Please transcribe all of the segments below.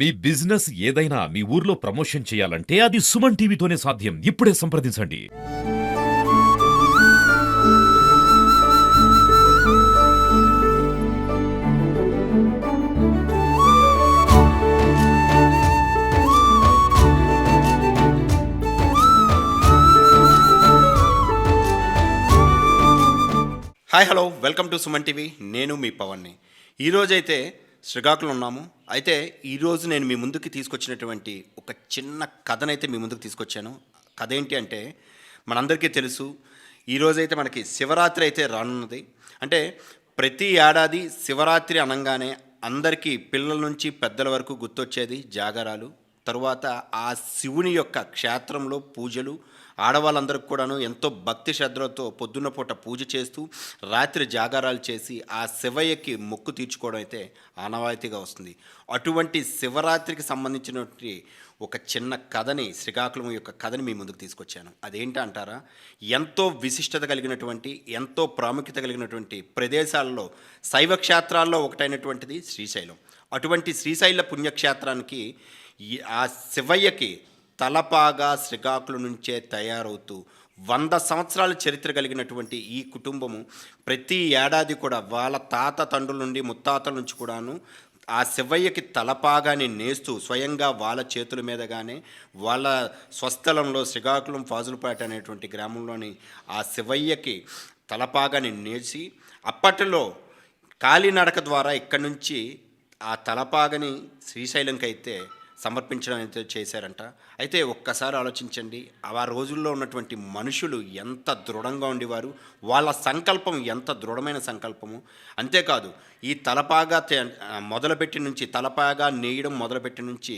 మీ business ఏదైనా మీ ఊర్లో promotion చేయాలంటే అది సుమన్ టీవీతోనే సాధ్యం. ఇప్పుడే సంప్రదించండి. Hi hello welcome to Suman TV. నేను మీ పవన్ని. ఈరోజైతే శ్రీకాకుళం ఉన్నాము. అయితే ఈరోజు నేను మీ ముందుకి తీసుకొచ్చినటువంటి ఒక చిన్న కథనైతే మీ ముందుకు తీసుకొచ్చాను. కథ ఏంటి అంటే, మనందరికీ తెలుసు, ఈరోజైతే మనకి శివరాత్రి అయితే రానున్నది. అంటే ప్రతి ఏడాది శివరాత్రి అనగానే అందరికీ పిల్లల నుంచి పెద్దల వరకు గుర్తొచ్చేది జాగారాలు. తరువాత ఆ శివుని యొక్క క్షేత్రంలో పూజలు. ఆడవాళ్ళందరికీ కూడాను ఎంతో భక్తి శ్రద్ధలతో పొద్దున్న పూట పూజ చేస్తూ రాత్రి జాగారాలు చేసి ఆ శివయ్యకి మొక్కు తీర్చుకోవడం అయితే ఆనవాయితీగా వస్తుంది. అటువంటి శివరాత్రికి సంబంధించినటువంటి ఒక చిన్న కథని, శ్రీకాకుళం యొక్క కథని మీ ముందుకు తీసుకొచ్చాను. అదేంటి అంటారా? ఎంతో విశిష్టత కలిగినటువంటి, ఎంతో ప్రాముఖ్యత కలిగినటువంటి ప్రదేశాల్లో, శైవ క్షేత్రాల్లో ఒకటైనటువంటిది శ్రీశైలం. అటువంటి శ్రీశైల పుణ్యక్షేత్రానికి ఆ శివయ్యకి తలపాగా శ్రీకాకుళం నుంచే తయారవుతూ 100 సంవత్సరాల చరిత్ర కలిగినటువంటి ఈ కుటుంబము ప్రతి ఏడాది కూడా వాళ్ళ తాత తండ్రుల నుండి, ముత్తాతల నుంచి కూడాను ఆ శివయ్యకి తలపాగాని నేస్తూ స్వయంగా వాళ్ళ చేతుల మీదగానే వాళ్ళ స్వస్థలంలో శ్రీకాకుళం ఫాజులపేట అనేటువంటి గ్రామంలోని ఆ శివయ్యకి తలపాగాని నేసి అప్పట్లో కాలినడక ద్వారా ఇక్కడి నుంచి ఆ తలపాగని శ్రీశైలంకి అయితే సమర్పించడం అయితే చేశారంట. అయితే ఒక్కసారి ఆలోచించండి, ఆ రోజుల్లో ఉన్నటువంటి మనుషులు ఎంత దృఢంగా ఉండేవారు, వాళ్ళ సంకల్పం ఎంత దృఢమైన సంకల్పము. అంతేకాదు, ఈ తలపాగా మొదలుపెట్టి నుంచి, తలపాగా నేయడం మొదలుపెట్టి నుంచి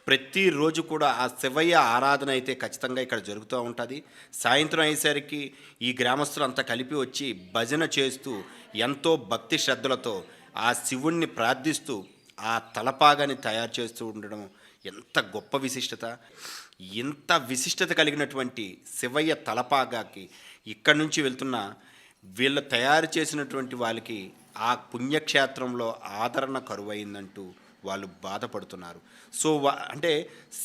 ప్రతిరోజు కూడా ఆ శివయ్య ఆరాధన అయితే ఖచ్చితంగా ఇక్కడ జరుగుతూ ఉంటుంది. సాయంత్రం అయ్యేసరికి ఈ గ్రామస్తులు అంతా కలిపి వచ్చి భజన చేస్తూ ఎంతో భక్తి శ్రద్ధలతో ఆ శివుణ్ణి ప్రార్థిస్తూ ఆ తలపాగాని తయారు చేస్తూ ఉండడం ఎంత గొప్ప విశిష్టత. ఇంత విశిష్టత కలిగినటువంటి శివయ్య తలపాగాకి ఇక్కడి నుంచి వెళ్తున్న వీళ్ళు తయారు చేసినటువంటి వాళ్ళకి ఆ పుణ్యక్షేత్రంలో ఆదరణ కరువైందంటూ వాళ్ళు బాధపడుతున్నారు. సో అంటే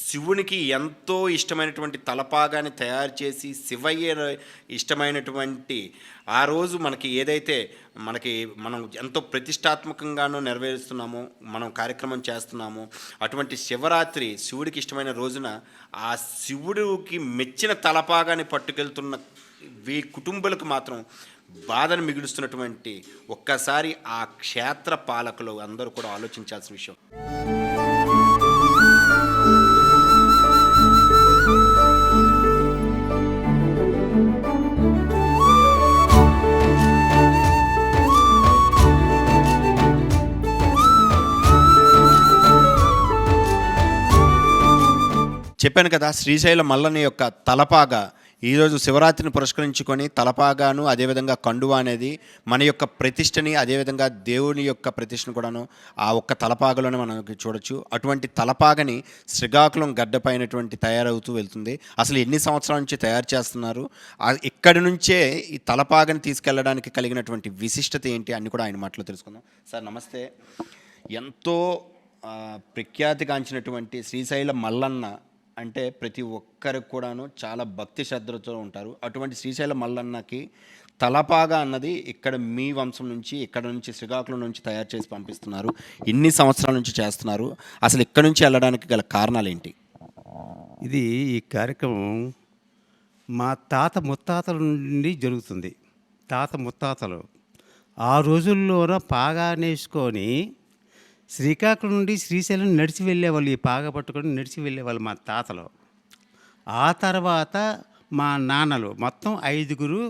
శివునికి ఎంతో ఇష్టమైనటువంటి తలపాగాని తయారు చేసి శివయ్య ఇష్టమైనటువంటి ఆ రోజు మనకి ఏదైతే మనం ఎంతో ప్రతిష్టాత్మకంగానూ నెరవేరుస్తున్నామో, మనం కార్యక్రమం చేస్తున్నామో, అటువంటి శివరాత్రి శివుడికి ఇష్టమైన రోజున ఆ శివుడికి మెచ్చిన తలపాగాని పట్టుకెళ్తున్న కుటుంబాలకు మాత్రం బాధను మిగులుస్తున్నటువంటి ఒక్కసారి ఆ క్షేత్ర పాలకులు అందరూ కూడా ఆలోచించాల్సిన విషయం. చెప్పాను కదా, శ్రీశైల మల్లన్న యొక్క తలపాగా ఈరోజు శివరాత్రిని పురస్కరించుకొని తలపాగాను, అదేవిధంగా కండువా అనేది మన యొక్క ప్రతిష్టని, అదేవిధంగా దేవుని యొక్క ప్రతిష్టను కూడాను ఆ ఒక్క తలపాగలోనే మనకి చూడొచ్చు. అటువంటి తలపాగని శ్రీకాకుళం గడ్డపైనటువంటి తయారవుతూ వెళ్తుంది. అసలు ఎన్ని సంవత్సరాల నుంచి తయారు చేస్తున్నారు, ఇక్కడి నుంచే ఈ తలపాగని తీసుకెళ్ళడానికి కలిగినటువంటి విశిష్టత ఏంటి అన్ని కూడా ఆయన మాటలో తెలుసుకుందాం. సార్ నమస్తే. ఎంతో ప్రఖ్యాతిగాంచినటువంటి శ్రీశైల మల్లన్న అంటే ప్రతి ఒక్కరికి కూడాను చాలా భక్తి శ్రద్ధలతో ఉంటారు. అటువంటి శ్రీశైల మల్లన్నకి తలపాగా అన్నది ఇక్కడ మీ వంశం నుంచి, ఇక్కడ నుంచి శ్రీకాకుళం నుంచి తయారు చేసి పంపిస్తున్నారు. ఎన్ని సంవత్సరాల నుంచి చేస్తున్నారు? అసలు ఇక్కడ నుంచి వెళ్ళడానికి గల కారణాలు ఏంటి? ఈ కార్యక్రమం మా తాత ముత్తాతల నుండి జరుగుతుంది. తాత ముత్తాతలు ఆ రోజుల్లోన పాగా నేసుకొని శ్రీకాకుళం నుండి శ్రీశైలం నడిచి వెళ్ళేవాళ్ళు. ఈ పాగా పట్టుకొని నడిచి వెళ్ళేవాళ్ళు మా తాతలు. ఆ తర్వాత మా నాన్నలు, మొత్తం 5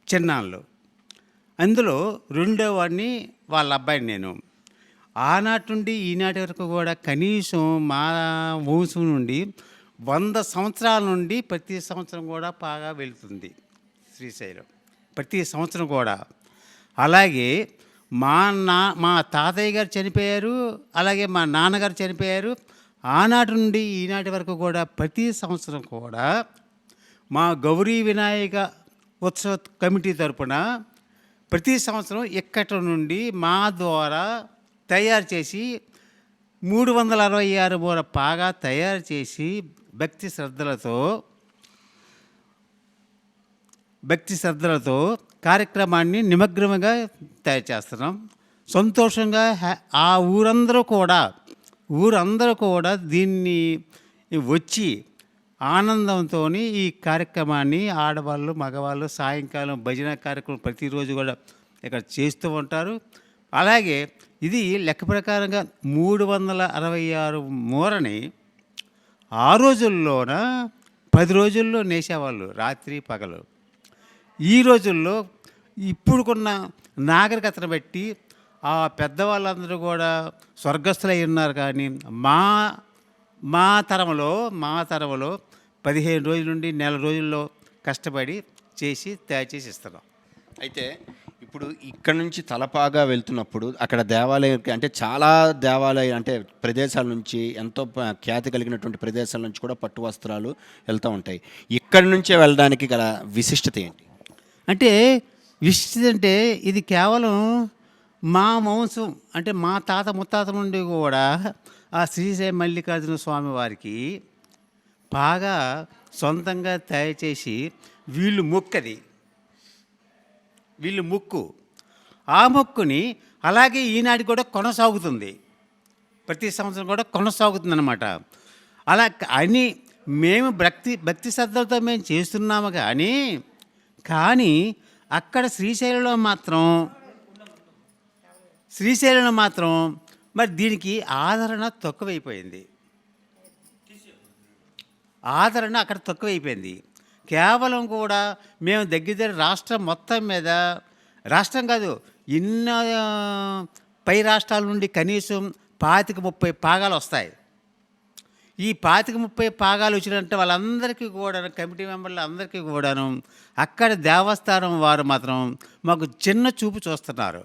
చిన్నాళ్ళు. అందులో రెండో వాడిని, వాళ్ళ అబ్బాయిని నేను. ఆనాటి నుండి ఈనాటి వరకు కూడా కనీసం మా వంశం నుండి 100 సంవత్సరాల నుండి ప్రతి సంవత్సరం కూడా పాగా వెళుతుంది శ్రీశైలం, ప్రతి సంవత్సరం కూడా. అలాగే మా తాతయ్య గారు చనిపోయారు, అలాగే మా నాన్నగారు చనిపోయారు. ఆనాటి నుండి ఈనాటి వరకు కూడా ప్రతి సంవత్సరం కూడా మా గౌరీ వినాయక ఉత్సవ కమిటీ తరపున ప్రతి సంవత్సరం ఇక్కడి నుండి మా ద్వారా తయారు చేసి 366 మూర పాగా తయారు చేసి భక్తి శ్రద్ధలతో కార్యక్రమాన్ని నిమగ్నముగా తయారు చేస్తున్నాం. సంతోషంగా ఆ ఊరందరూ కూడా దీన్ని వచ్చి ఆనందంతో ఈ కార్యక్రమాన్ని ఆడవాళ్ళు మగవాళ్ళు సాయంకాలం భజన కార్యక్రమం ప్రతిరోజు కూడా ఇక్కడ చేస్తూ ఉంటారు. అలాగే ఇది లెక్క ప్రకారంగా 366 మూరని ఆ రోజుల్లోన 10 రోజుల్లో నేసేవాళ్ళు, రాత్రి పగలు. ఈ రోజుల్లో ఇప్పుడుకున్న నాగరికతను బట్టి ఆ పెద్దవాళ్ళందరూ కూడా స్వర్గస్థులై ఉన్నారు. కానీ మా తరంలో 15 రోజుల నుండి నెల రోజుల్లో కష్టపడి తయారు చేసి ఇస్తున్నాం. అయితే ఇప్పుడు ఇక్కడ నుంచి తలపాగా వెళ్తున్నప్పుడు అక్కడ దేవాలయం అంటే చాలా దేవాలయం అంటే ప్రదేశాల నుంచి ఎంతో ఖ్యాతి కలిగినటువంటి ప్రదేశాల నుంచి కూడా పట్టు వస్త్రాలు వెళ్తూ ఉంటాయి. ఇక్కడి నుంచే వెళ్ళడానికి గల విశిష్టత ఏంటి? అంటే విశిష్టత అంటే ఇది కేవలం మా వంశం అంటే మా తాత ముత్తాత నుండి కూడా ఆ శ్రీశైల మల్లికార్జున స్వామి వారికి బాగా సొంతంగా తయారు చేసి వీళ్ళు మొక్కు ఆ మొక్కుని అలాగే ఈనాటి కూడా కొనసాగుతుంది. ప్రతి సంవత్సరం కూడా కొనసాగుతుంది అన్నమాట. అలా అని మేము భక్తి శ్రద్ధలతో మేము చేస్తున్నాము. కానీ అక్కడ శ్రీశైలంలో మాత్రం మరి దీనికి ఆదరణ అక్కడ తక్కువైపోయింది. కేవలం కూడా మేము దగ్గర రాష్ట్రం మొత్తం మీద, రాష్ట్రం కాదు పై రాష్ట్రాల నుండి కనీసం 25-30 పాగాలు వస్తాయి. ఈ 25-30 పాగాలు వచ్చినంటే వాళ్ళందరికీ కూడా కమిటీ మెంబర్లు అందరికీ కూడాను అక్కడ దేవస్థానం వారు మాత్రం మాకు చిన్న చూపు చూస్తున్నారు.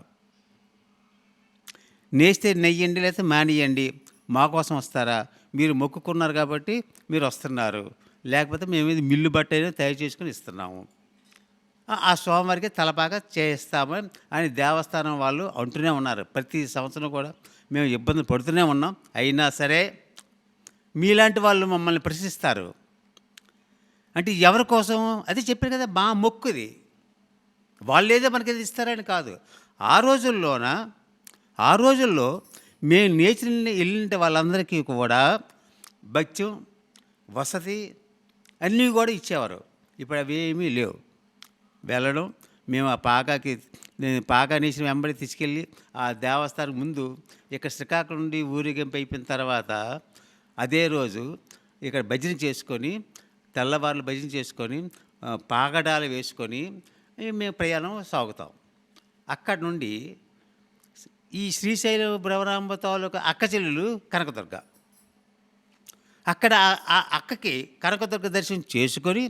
నేస్తే నెయ్యండి లేకపోతే మానేయండి, మా కోసం వస్తారా, మీరు మొక్కుకున్నారు కాబట్టి మీరు వస్తున్నారు, లేకపోతే మేము ఇది మిల్లు బట్టైనా తయారు చేసుకుని ఇస్తున్నాము, ఆ స్వామివారికి తలపాగా చేస్తామని అని దేవస్థానం వాళ్ళు అంటూనే ఉన్నారు. ప్రతి సంవత్సరం కూడా మేము ఇబ్బందులు పడుతూనే ఉన్నాం. అయినా సరే మీలాంటి వాళ్ళు మమ్మల్ని ప్రశ్నిస్తారు. అంటే ఎవరి కోసం అది చెప్పారు కదా, మా మొక్కుది, వాళ్ళు ఏదో మనకి ఇది ఇస్తారని కాదు. ఆ రోజుల్లో మేము నేర్చుని వెళ్ళిన వాళ్ళందరికీ కూడా భక్త్యం వసతి అన్నీ కూడా ఇచ్చేవారు. ఇప్పుడు అవి ఏమీ లేవు. వెళ్ళడం, మేము ఆ పాగా నేసిన వెంబడి తీసుకెళ్ళి ఆ దేవస్థానం ముందు ఇక్కడ శ్రీకాకుళం నుండి ఊరేగింపు అయిపోయిన తర్వాత అదే రోజు ఇక్కడ భజన చేసుకొని తెల్లవారులు భజన చేసుకొని పాగడాలు వేసుకొని మేము ప్రయాణం సాగుతాం. అక్కడి నుండి ఈ శ్రీశైలం భ్రవరాంబ తాలూకా అక్క చెల్లెలు కనకదుర్గ, అక్కడ ఆ అక్కకి కనకదుర్గ దర్శనం చేసుకొని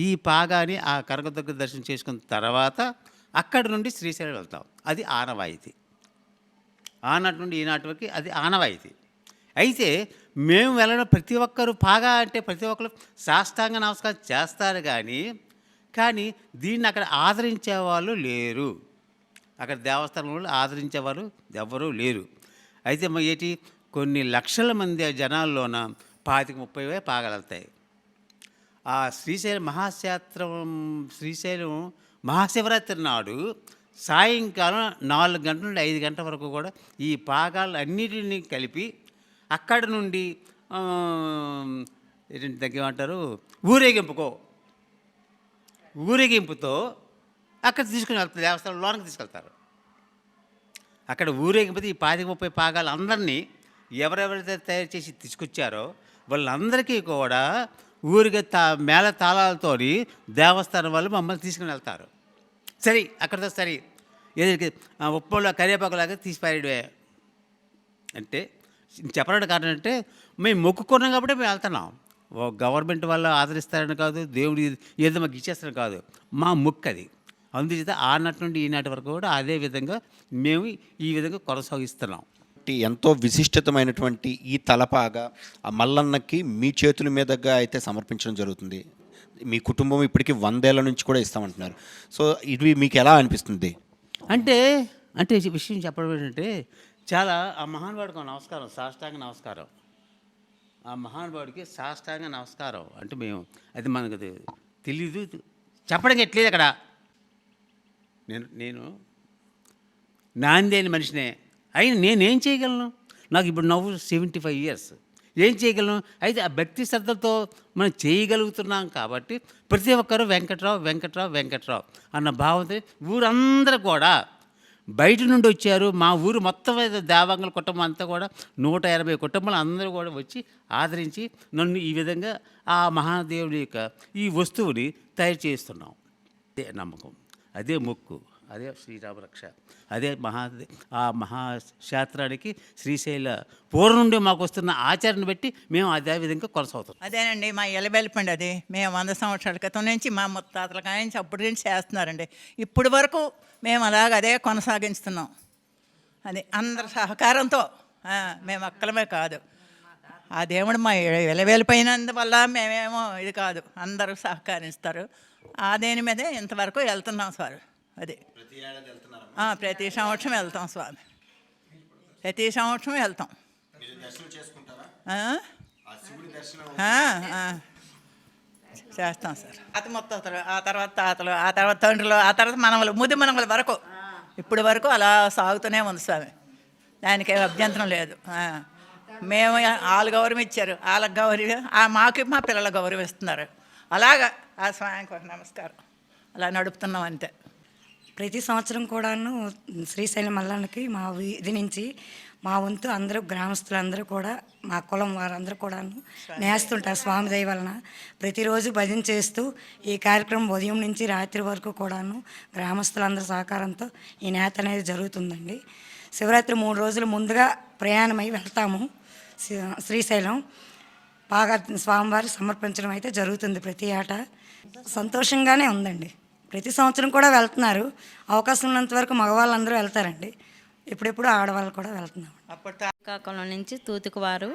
ఈ పాగాని ఆ కనకదుర్గ దర్శనం చేసుకున్న తర్వాత అక్కడి నుండి శ్రీశైలం వెళ్తాం. అది ఆనవాయితీ. ఆనాటి నుండి ఈనాటి వరకు అది ఆనవాయితీ. అయితే మేము వెళ్ళడం ప్రతి ఒక్కరు పాగా అంటే ప్రతి ఒక్కరు సాష్టాంగ నమస్కారం చేస్తారు. కానీ దీన్ని అక్కడ ఆదరించే వాళ్ళు లేరు. అక్కడ దేవస్థానంలో ఆదరించేవారు ఎవ్వరూ లేరు. అయితే ఏంటి, కొన్ని లక్షల మంది జనాల్లోన 25-30 పాగాలు వెళ్తాయి. ఆ శ్రీశైలం మహాశివరాత్రి నాడు సాయంకాలం 4 గంటల నుండి 5 గంటల వరకు కూడా ఈ పాగాలు అన్నిటినీ కలిపి అక్కడ నుండి ఏంటంటే తగ్గమంటారు ఊరేగింపుతో అక్కడ తీసుకుని వెళ్తారు, దేవస్థానం లోనికి తీసుకెళ్తారు. అక్కడ ఊరేగింపుతో ఈ 25-30 పాగాలు అందరినీ ఎవరెవరైతే తయారు చేసి తీసుకొచ్చారో వాళ్ళందరికీ కూడా ఊరిగా మేళ తాళాలతో దేవస్థానం వాళ్ళు మమ్మల్ని తీసుకుని వెళ్తారు. సరే అక్కడితో సరే ఏదైతే ఉప్పంలో కరివేపాకులాగా తీసిపారేయడమే. అంటే చెప్పడానికి కారణం అంటే మేము మొక్కుకున్నాం కాబట్టి మేము వెళ్తున్నాం. గవర్నమెంట్ వాళ్ళు ఆదరిస్తారని కాదు, దేవుడు ఏదో మాకు ఇచ్చేస్తారని కాదు, మా మొక్కు అది. అందుచేత ఆనాటి నుండి ఈనాటి వరకు కూడా అదే విధంగా మేము ఈ విధంగా కొనసాగిస్తున్నాం. ఎంతో విశిష్టతమైనటువంటి ఈ తలపాగా ఆ మల్లన్నకి మీ చేతుల మీదుగా అయితే సమర్పించడం జరుగుతుంది. మీ కుటుంబం ఇప్పటికీ 100 ఏళ్ల నుంచి కూడా ఇస్తామంటున్నారు. సో ఇది మీకు ఎలా అనిపిస్తుంది? అంటే విషయం చెప్పడం ఏంటంటే చాలా ఆ మహానుభావుడికి ఒక నమస్కారం, సాష్టాంగ నమస్కారం. ఆ మహానుభావుడికి సాష్టాంగ నమస్కారం అంటే మేము అది మనకు తెలీదు, చెప్పడానికి ఎట్లేదు అక్కడ. నేను నాందేని మనిషినే అయినా నేనేం చేయగలను? నాకు ఇప్పుడు నవ్వు 75 ఇయర్స్. ఏం చేయగలను? అయితే ఆ భక్తి శ్రద్ధలతో మనం చేయగలుగుతున్నాం కాబట్టి ప్రతి ఒక్కరూ వెంకట్రావు వెంకట్రావు వెంకట్రావు అన్న భావంతో ఊరందరూ కూడా బయట నుండి వచ్చారు. మా ఊరు మొత్తం దేవాంగుల కుటుంబం అంతా కూడా 180 కుటుంబాలు అందరూ కూడా వచ్చి ఆదరించి నన్ను ఈ విధంగా ఆ మహాదేవుడి యొక్క ఈ వస్తువుని తయారు చేస్తున్నాం. అదే నమ్మకం, అదే మొక్కు, అదే శ్రీరామరక్ష, అదే ఆ మహాక్షేత్రానికి శ్రీశైల పూర్వం నుండి మాకు వస్తున్న ఆచరణ బట్టి మేము అదే విధంగా కొనసాగుతాం. అదేనండి మా ఎలబెల్పండి. అది మేము 100 సంవత్సరాల క్రితం నుంచి మా ముత్తాతల కానించి అప్పటి నుంచి చేస్తున్నారండి. ఇప్పటి వరకు మేము అలాగ అదే కొనసాగిస్తున్నాం. అది అందరి సహకారంతో, మేము ఒక్కలమే కాదు. ఆ దేవుడు మా ఎలవేలిపోయినందువల్ల మేమేమో ఇది కాదు, అందరూ సహకరిస్తారు. ఆ దేని మీదే ఇంతవరకు వెళ్తున్నాం సార్. అది ప్రతి సంవత్సరం వెళ్తాం స్వామి, ప్రతి సంవత్సరం వెళ్తాం. చేస్తాం సార్. ముత్తాతలు, ఆ తర్వాత తాతలు, ఆ తర్వాత తండ్రులు, ఆ తర్వాత మనవలు, ముది మనవల వరకు ఇప్పటి వరకు అలా సాగుతూనే ఉంది స్వామి. దానికి ఏం అభ్యంతరం లేదు. మేము వాళ్ళ గౌరవం ఇచ్చారు, వాళ్ళకి గౌరవం, మాకు మా పిల్లల గౌరవం ఇస్తున్నారు. అలాగా ఆ స్వామికి ఒక నమస్కారం, అలా నడుపుతున్నాం అంతే. ప్రతి సంవత్సరం కూడాను శ్రీశైలం మల్లన్నకి మా వీధి నుంచి మా వంతు అందరూ గ్రామస్తులందరూ కూడా మా కులం వారందరూ కూడాను నేస్తుంటారు స్వామి దయ వలన. ప్రతిరోజు భజన చేస్తూ ఈ కార్యక్రమం ఉదయం నుంచి రాత్రి వరకు కూడాను గ్రామస్తులందరి సహకారంతో ఈ నేత అనేది జరుగుతుందండి. శివరాత్రి 3 రోజులు ముందుగా ప్రయాణమై వెళ్తాము శ్రీశైలం. బాగా స్వామివారికి సమర్పించడం అయితే జరుగుతుంది ప్రతి ఏటా. సంతోషంగానే ఉందండి. ప్రతి సంవత్సరం కూడా వెళ్తున్నారు. అవకాశం ఉన్నంత వరకు మగవాళ్ళందరూ వెళ్తారండి. ఎప్పుడెప్పుడు ఆడవాళ్ళు కూడా వెళ్తున్నాం. శ్రీకాకుళం నుంచి తూతుకువారు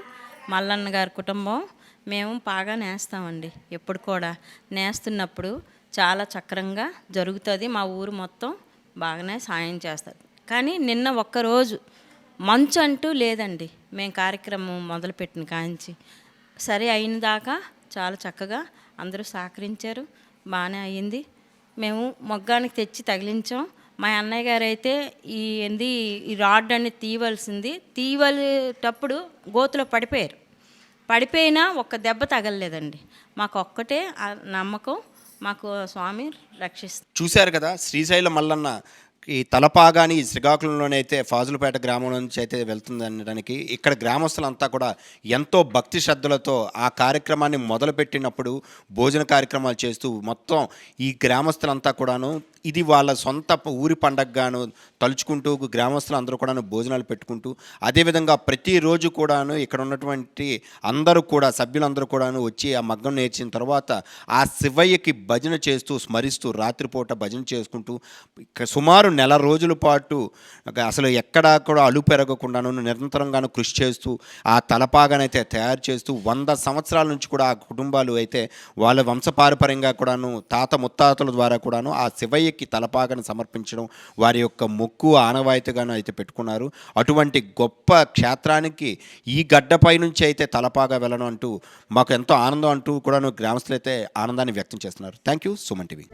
మల్లన్న గారి కుటుంబం మేము బాగా నేస్తామండి. ఎప్పుడు కూడా నేస్తున్నప్పుడు చాలా చక్రంగా జరుగుతుంది. మా ఊరు మొత్తం బాగానే సాయం చేస్తారు. కానీ నిన్న ఒక్కరోజు మంచు అంటూ లేదండి. మేము కార్యక్రమం మొదలుపెట్టిన కాంచి సరే అయిన దాకా చాలా చక్కగా అందరూ సహకరించారు. బాగానే అయ్యింది. మేము మొగ్గానికి తెచ్చి తగిలించాం. మా అన్నయ్య గారు అయితే ఈ రాడ్ అనేది తీయవలేటప్పుడు గోతులో పడిపోయినా ఒక్క దెబ్బ తగలలేదండి. మాకు ఒక్కటే నమ్మకం, మాకు స్వామి రక్షిస్తారు. చూశారు కదా, శ్రీశైలం మల్లన్న ఈ తలపాగాని శ్రీకాకుళంలోనే అయితే ఫాజులపేట గ్రామం నుంచి అయితే వెళ్తుంది అనడానికి ఇక్కడ గ్రామస్తులంతా కూడా ఎంతో భక్తి శ్రద్ధలతో ఆ కార్యక్రమాన్ని మొదలుపెట్టినప్పుడు భోజన కార్యక్రమాలు చేస్తూ మొత్తం ఈ గ్రామస్తులంతా కూడాను ఇది వాళ్ళ సొంత ఊరి పండగగాను తలుచుకుంటూ గ్రామస్తులు అందరూ కూడాను భోజనాలు పెట్టుకుంటూ అదేవిధంగా ప్రతిరోజు కూడాను ఇక్కడ ఉన్నటువంటి అందరూ కూడా సభ్యులందరూ కూడాను వచ్చి ఆ మగ్గం నేర్చిన తర్వాత ఆ శివయ్యకి భజన చేస్తూ స్మరిస్తూ రాత్రిపూట భజన చేసుకుంటూ సుమారు 1 నెల రోజుల పాటు అసలు ఎక్కడా కూడా అలు పెరగకుండాను నిరంతరంగాను కృషి చేస్తూ ఆ తలపాగానైతే తయారు చేస్తూ 100 సంవత్సరాల నుంచి కూడా ఆ కుటుంబాలు అయితే వాళ్ళ వంశపారపర్యంగా కూడాను తాత ముత్తాతల ద్వారా కూడాను ఆ శివయ్యకి తలపాగను సమర్పించడం వారి యొక్క మొక్కు ఆనవాయితీగాను అయితే పెట్టుకున్నారు. అటువంటి గొప్ప క్షేత్రానికి ఈ గడ్డపై నుంచి అయితే తలపాగా వెళ్ళడం అంటూ మాకు ఎంతో ఆనందం అంటూ కూడాను గ్రామస్తులు అయితే ఆనందాన్ని వ్యక్తం చేస్తున్నారు. Thank you, Suman TV.